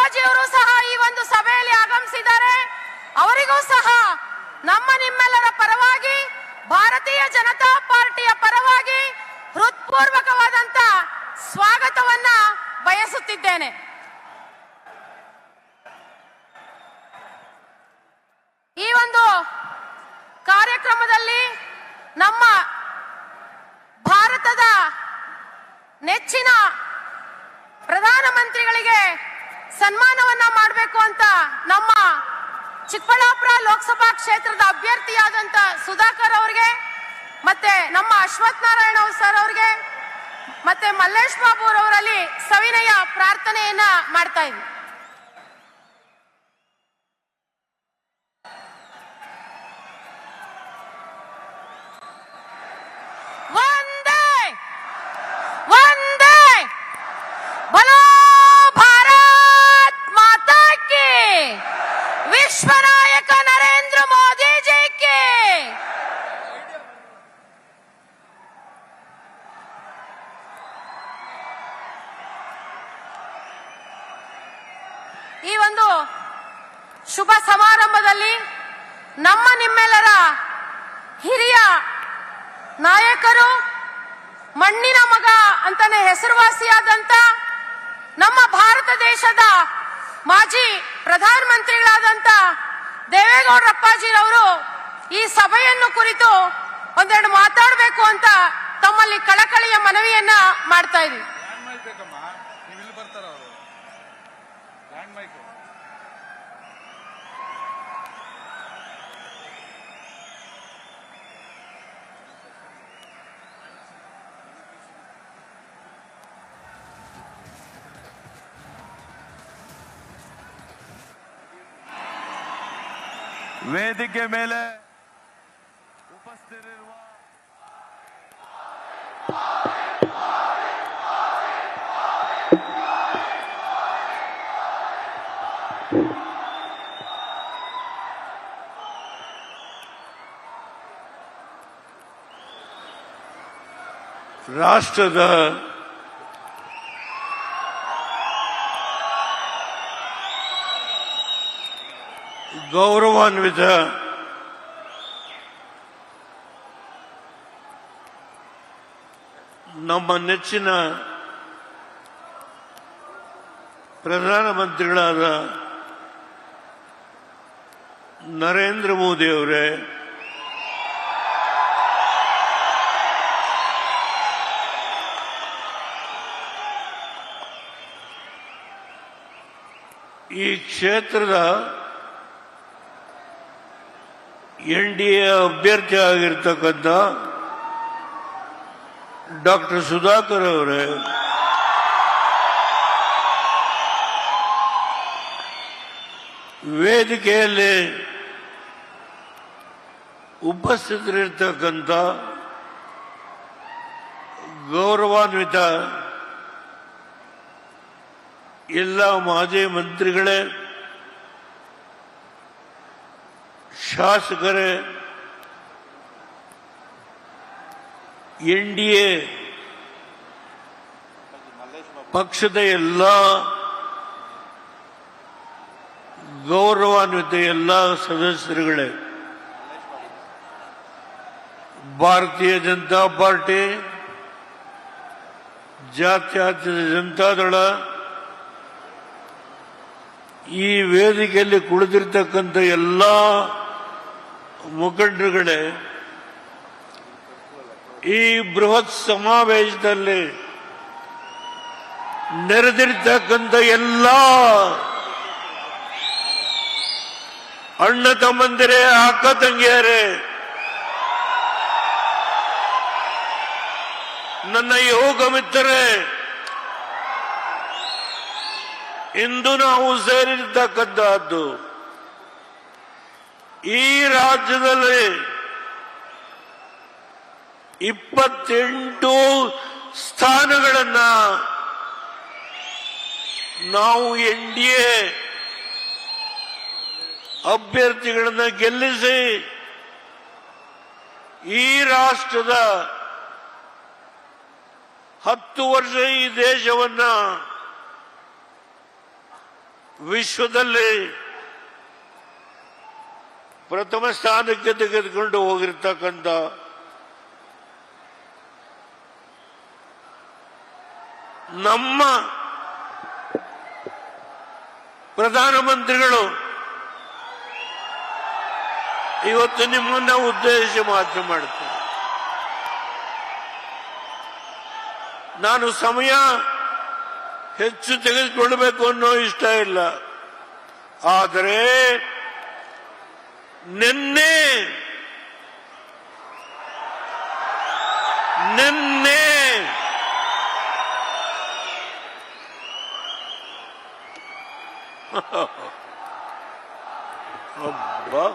ಅಪ್ಪಾಜಿಯವರು ಸಹ ಈ ಒಂದು ಸಭೆಯಲ್ಲಿ ಆಗಮಿಸಿದ್ದಾರೆ. ಅವರಿಗೂ ಸಹ ನಮ್ಮ ನಿಮ್ಮೆಲ್ಲರ ಪರವಾಗಿ, ಭಾರತೀಯ ಜನತಾ ಪಾರ್ಟಿಯ ಪರವಾಗಿ ಹೃತ್ಪೂರ್ವಕವಾದಂತ ಸ್ವಾಗತವನ್ನ ಬಯಸುತ್ತಿದ್ದೇನೆ. ಈ ಒಂದು ಕಾರ್ಯಕ್ರಮದಲ್ಲಿ ನಮ್ಮ ಭಾರತದ ನೆಚ್ಚಿನ ಪ್ರಧಾನಮಂತ್ರಿಗಳಿಗೆ ಸನ್ಮಾನವನ್ನ ಮಾಡಬೇಕು ಅಂತ ನಮ್ಮ ಚಿಕ್ಕಬಳ್ಳಾಪುರ ಲೋಕಸಭಾ ಕ್ಷೇತ್ರದ ಅಭ್ಯರ್ಥಿಯಾದಂತ ಸುಧಾಕರ್ ಅವರಿಗೆ, ಮತ್ತೆ ನಮ್ಮ ಅಶ್ವಥ್ ನಾರಾಯಣ ಸರ್ ಅವರಿಗೆ, ಮತ್ತೆ ಮಲ್ಲೇಶ್ ಬಾಬು ಅವರಲ್ಲಿ ಸವಿನಯ ಪ್ರಾರ್ಥನೆಯನ್ನ ಮಾಡ್ತಾ ಇದ್ವಿ. ವಿಶ್ವನಾಯಕ ನರೇಂದ್ರ ಮೋದಿ ಜೈ ಕೆ. ಈ ಒಂದು ಶುಭ ಸಮಾರಂಭದಲ್ಲಿ ನಮ್ಮ ನಿಮ್ಮೆಲ್ಲರ ಹಿರಿಯ ನಾಯಕರು, ಮಣ್ಣಿನ ಮಗ ಅಂತಾನೆ ಹೆಸರುವಾಸಿಯಾದಂತ ನಮ್ಮ ಭಾರತ ದೇಶದ ಮಾಜಿ ಪ್ರಧಾನಮಂತ್ರಿಗಳಾದಂತ ದೇವೇಗೌಡರ ಅಪ್ಪಾಜಿರವರು ಈ ಸಭೆಯನ್ನು ಕುರಿತು ಒಂದೆರಡು ಮಾತಾಡಬೇಕು ಅಂತ ತಮ್ಮಲ್ಲಿ ಕಳಕಳಿಯ ಮನವಿಯನ್ನ ಮಾಡ್ತಾ ಇದ್ವಿ. ವೇದಿಕೆ ಮೇಲೆ ಉಪಸ್ಥಿತರಿರುವ ರಾಷ್ಟ್ರದ ಗೌರವಾನ್ವಿತ ನಮ್ಮ ನೆಚ್ಚಿನ ಪ್ರಧಾನಮಂತ್ರಿಗಳಾದ ನರೇಂದ್ರ ಮೋದಿ ಅವರೇ, ಈ ಕ್ಷೇತ್ರದ NDA ಅಭ್ಯರ್ಥಿ ಆಗಿರ್ತಕ್ಕಂಥ ಡಾಕ್ಟರ್ ಸುಧಾಕರ್ ಅವರೇ, ವೇದಿಕೆಯಲ್ಲಿ ಉಪಸ್ಥಿತರಿರ್ತಕ್ಕಂಥ ಗೌರವಾನ್ವಿತ ಎಲ್ಲ ಮಾಜಿ ಮಂತ್ರಿಗಳೇ, ಶಾಸಕರೇ, NDA ಪಕ್ಷದ ಎಲ್ಲ ಗೌರವಾನ್ವಿತ ಎಲ್ಲ ಸದಸ್ಯರುಗಳೇ, ಭಾರತೀಯ ಜನತಾ ಪಾರ್ಟಿ, ಜಾತ್ಯತೀತ ಜನತಾದಳ, ಈ ವೇದಿಕೆಯಲ್ಲಿ ಕುಳಿತಿರ್ತಕ್ಕಂಥ ಎಲ್ಲ ಮುಖಂಡರುಗಳೇ, ಈ ಬೃಹತ್ ಸಮಾವೇಶದಲ್ಲಿ ನೆರೆದಿರ್ತಕ್ಕಂಥ ಎಲ್ಲ ಅಣ್ಣ ತಮ್ಮಂದಿರೇ, ಅಕ್ಕ ತಂಗಿಯರೇ, ನನ್ನ ಯೋಗ ಮಿತ್ರರೇ, ಇಂದು ನಾವು ಸೇರಿರ್ತಕ್ಕಂಥದ್ದು ಈ ರಾಜ್ಯದಲ್ಲಿ 28 ಸ್ಥಾನಗಳನ್ನ ನಾವು NDA ಅಭ್ಯರ್ಥಿಗಳನ್ನ ಗೆಲ್ಲಿಸಿ ಈ ರಾಷ್ಟ್ರದ 10 ವರ್ಷ ಈ ದೇಶವನ್ನ ವಿಶ್ವದಲ್ಲಿ ಪ್ರಥಮ ಸ್ಥಾನಕ್ಕೆ ತೆಗೆದುಕೊಂಡು ಹೋಗಿರ್ತಕ್ಕಂಥ ನಮ್ಮ ಪ್ರಧಾನಮಂತ್ರಿಗಳು ಇವತ್ತು ನಿಮ್ಮನ್ನ ಉದ್ದೇಶಿಸಿ ಮಾತು ಮಾಡ್ತಾರೆ. ನಾನು ಸಮಯ ಹೆಚ್ಚು ತೆಗೆದುಕೊಳ್ಳಬೇಕು ಅನ್ನೋ ಇಷ್ಟ ಇಲ್ಲ. ಆದರೆ ನಿನ್ನೆ ಅಬ್ಬಾ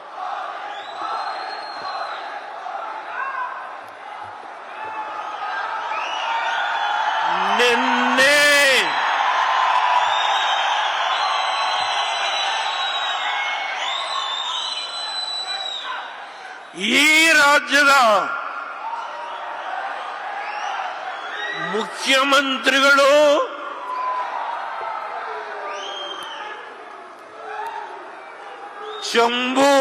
ನಿನ್ನೆ ಈ ರಾಜ್ಯದ ಮುಖ್ಯಮಂತ್ರಿಗಳು ಚಂಬು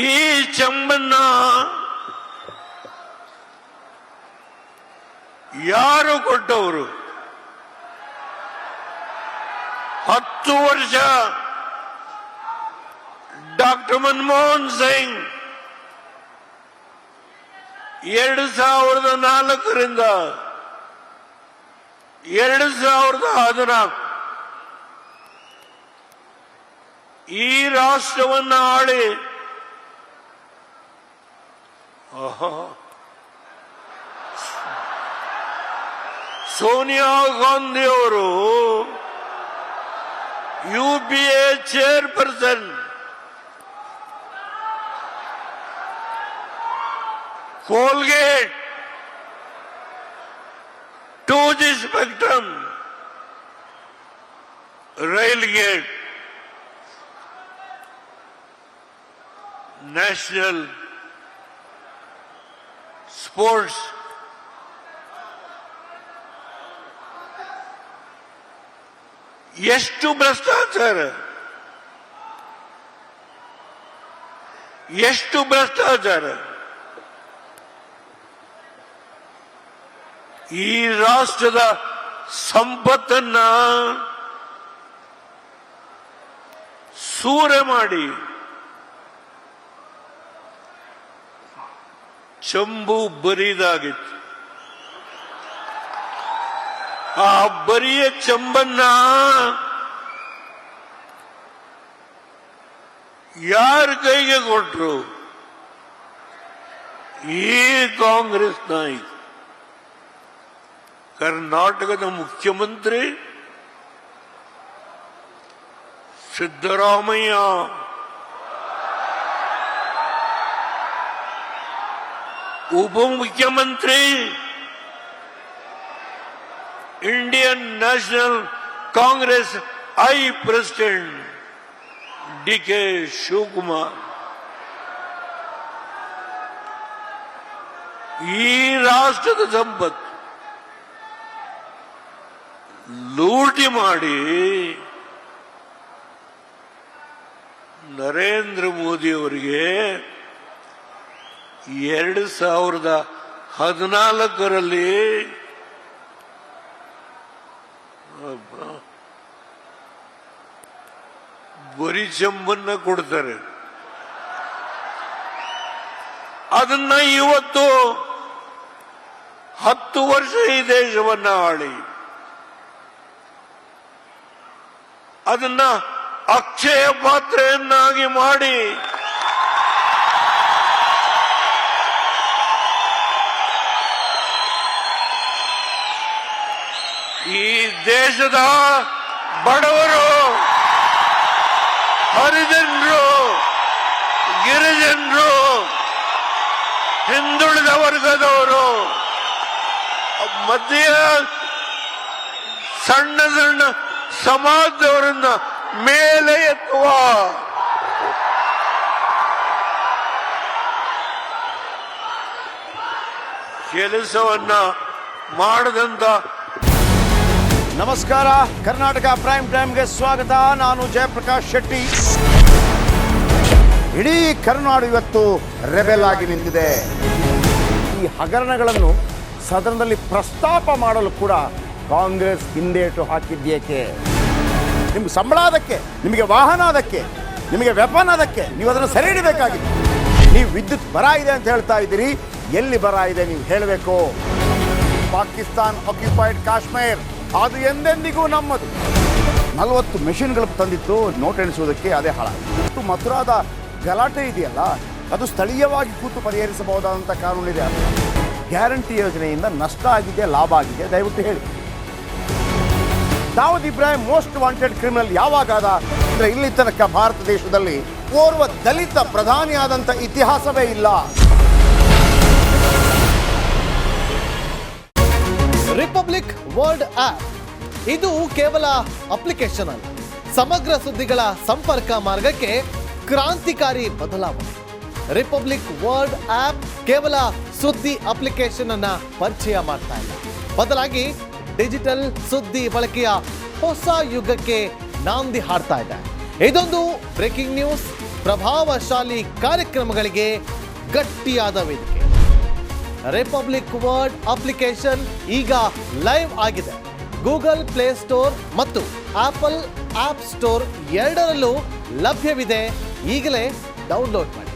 ಈ ಚಂಬನ್ನ ಯಾರು ಕೊಟ್ಟವರು? 10 ವರ್ಷ ಡಾಕ್ಟರ್ ಮನಮೋಹನ್ ಸಿಂಗ್ 2004ರಿಂದ 2014 ಈ ರಾಷ್ಟ್ರವನ್ನು ಆಳಿ ಸೋನಿಯಾ ಗಾಂಧಿ ಅವರು UPA chairperson, coalgate to the spectrum, rail gate, national sports, ಎಷ್ಟು ಭ್ರಷ್ಟಾಚಾರ, ಎಷ್ಟು ಭ್ರಷ್ಟಾಚಾರ! ಈ ರಾಷ್ಟ್ರದ ಸಂಪತ್ತನ್ನ ಸೂರೆ ಮಾಡಿ ಚಂಬು ಬರಿದಾಗಿತ್ತು. ಆ ಬರಿಯ ಚಂಬನ್ನ ಯಾರ ಕೈಗೆ ಕೊಟ್ರು? ಈ ಕಾಂಗ್ರೆಸ್ ನಾಯಕ, ಕರ್ನಾಟಕದ ಮುಖ್ಯಮಂತ್ರಿ ಸಿದ್ದರಾಮಯ್ಯ. ಉಪಮುಖ್ಯಮಂತ್ರಿ ಇಂಡಿಯನ್ ನ್ಯಾಷನಲ್ ಕಾಂಗ್ರೆಸ್ ಪ್ರೆಸಿಡೆಂಟ್ ಡಿ.ಕೆ. ಶಿವಕುಮಾರ್. ಈ ರಾಷ್ಟ್ರದ ಸಂಪತ್ತು ಲೂಟಿ ಮಾಡಿ ನರೇಂದ್ರ ಮೋದಿ ಅವರಿಗೆ 2014ರಲ್ಲಿ ಬರಿ ಚಂಬನ್ನ ಕೊಡ್ತಾರೆ. ಅದನ್ನ ಇವತ್ತು 10 ವರ್ಷ ಈ ದೇಶವನ್ನ ಆಳಿ ಅದನ್ನ ಅಕ್ಷಯ ಪಾತ್ರೆಯನ್ನಾಗಿ ಮಾಡಿ ಈ ದೇಶದ ಬಡವರು, ಹರಿಜನರು, ಗಿರಿಜನರು, ಹಿಂದುಳಿದ ವರ್ಗದವರು, ಮಧ್ಯ ಸಣ್ಣ ಸಣ್ಣ ಸಮಾಜದವರನ್ನ ಮೇಲೆ ಎತ್ತುವ ಕೆಲಸವನ್ನ ಮಾಡದಂತ ನಮಸ್ಕಾರ, ಕರ್ನಾಟಕ ಪ್ರೈಮ್ ಟೈಮ್ಗೆ ಸ್ವಾಗತ. ನಾನು ಜಯಪ್ರಕಾಶ್ ಶೆಟ್ಟಿ. ಇಡೀ ಕರುನಾಡು ಇವತ್ತು ರೆಬೆಲ್ ಆಗಿ ನಿಂತಿದೆ. ಈ ಹಗರಣಗಳನ್ನು ಸದನದಲ್ಲಿ ಪ್ರಸ್ತಾಪ ಮಾಡಲು ಕೂಡ ಕಾಂಗ್ರೆಸ್ ಹಿಂದೇಟು ಹಾಕಿದ್ದೇಕೆ? ನಿಮ್ಗೆ ಸಂಬಳ ಅದಕ್ಕೆ, ನಿಮಗೆ ವಾಹನ ಅದಕ್ಕೆ, ನಿಮಗೆ ವೆಪನ್ ಅದಕ್ಕೆ, ನೀವು ಅದನ್ನು ಸೆರೆ ಹಿಡಿಬೇಕಾಗಿತ್ತು. ನೀವು ವಿದ್ಯುತ್ ಬರ ಇದೆ ಅಂತ ಹೇಳ್ತಾ ಇದ್ದೀರಿ, ಎಲ್ಲಿ ಬರ ಇದೆ ನೀವು ಹೇಳಬೇಕು. ಪಾಕಿಸ್ತಾನ್ ಆಕ್ಯುಪೈಡ್ ಕಾಶ್ಮೀರ್ ಅದು ಎಂದೆಂದಿಗೂ ನಮ್ಮದು. 40 ಮೆಷಿನ್ಗಳು ತಂದಿತ್ತು ನೋಟ್ ಎಣಿಸುವುದಕ್ಕೆ, ಅದೇ ಹಾಳಾಯಿತು. ಮಥುರಾದ ಗಲಾಟೆ ಇದೆಯಲ್ಲ, ಅದು ಸ್ಥಳೀಯವಾಗಿ ಕೂತು ಪರಿಹರಿಸಬಹುದಾದಂಥ ಕಾನೂನಿದೆ. ಗ್ಯಾರಂಟಿ ಯೋಜನೆಯಿಂದ ನಷ್ಟ ಆಗಿದೆ, ಲಾಭ ಆಗಿದೆ, ದಯವಿಟ್ಟು ಹೇಳಿ. Dawood Ibrahim most wanted criminal ಯಾವಾಗಾದ ಅಂದರೆ ಇಲ್ಲಿ ತನಕ ಭಾರತ ದೇಶದಲ್ಲಿ ಓರ್ವ ದಲಿತ ಪ್ರಧಾನಿಯಾದಂಥ ಇತಿಹಾಸವೇ ಇಲ್ಲ. ರಿಪಬ್ಲಿಕ್ ವರ್ಲ್ಡ್ ಆಪ್ ಇದು ಕೇವಲ ಅಪ್ಲಿಕೇಶನ್ ಅಲ್ಲ, ಸಮಗ್ರ ಸುದ್ದಿಗಳ ಸಂಪರ್ಕ ಮಾರ್ಗಕ್ಕೆ ಕ್ರಾಂತಿಕಾರಿ ಬದಲಾವಣೆ. ರಿಪಬ್ಲಿಕ್ ವರ್ಲ್ಡ್ ಆಪ್ ಕೇವಲ ಸುದ್ದಿ ಅಪ್ಲಿಕೇಶನ್ ಅನ್ನ ಪರಿಚಯ ಮಾಡ್ತಾ ಇಲ್ಲ, ಬದಲಾಗಿ ಡಿಜಿಟಲ್ ಸುದ್ದಿ ಬಳಕೆಯ ಹೊಸ ಯುಗಕ್ಕೆ ನಾಂದಿ ಹಾಡ್ತಾ ಇದೆ. ಇದೊಂದು ಬ್ರೇಕಿಂಗ್ ನ್ಯೂಸ್, ಪ್ರಭಾವಶಾಲಿ ಕಾರ್ಯಕ್ರಮಗಳಿಗೆ ಗಟ್ಟಿಯಾದ ವೇದಿಕೆ. ರಿಪಬ್ಲಿಕ್ ವರ್ಲ್ಡ್ ಅಪ್ಲಿಕೇಶನ್ ಈಗ ಲೈವ್ ಆಗಿದೆ. ಗೂಗಲ್ ಪ್ಲೇ ಸ್ಟೋರ್ ಮತ್ತು ಆಪಲ್ ಆಪ್ ಸ್ಟೋರ್ ಎರಡರಲ್ಲೂ ಲಭ್ಯವಿದೆ. ಈಗಲೇ ಡೌನ್ಲೋಡ್ ಮಾಡಿ.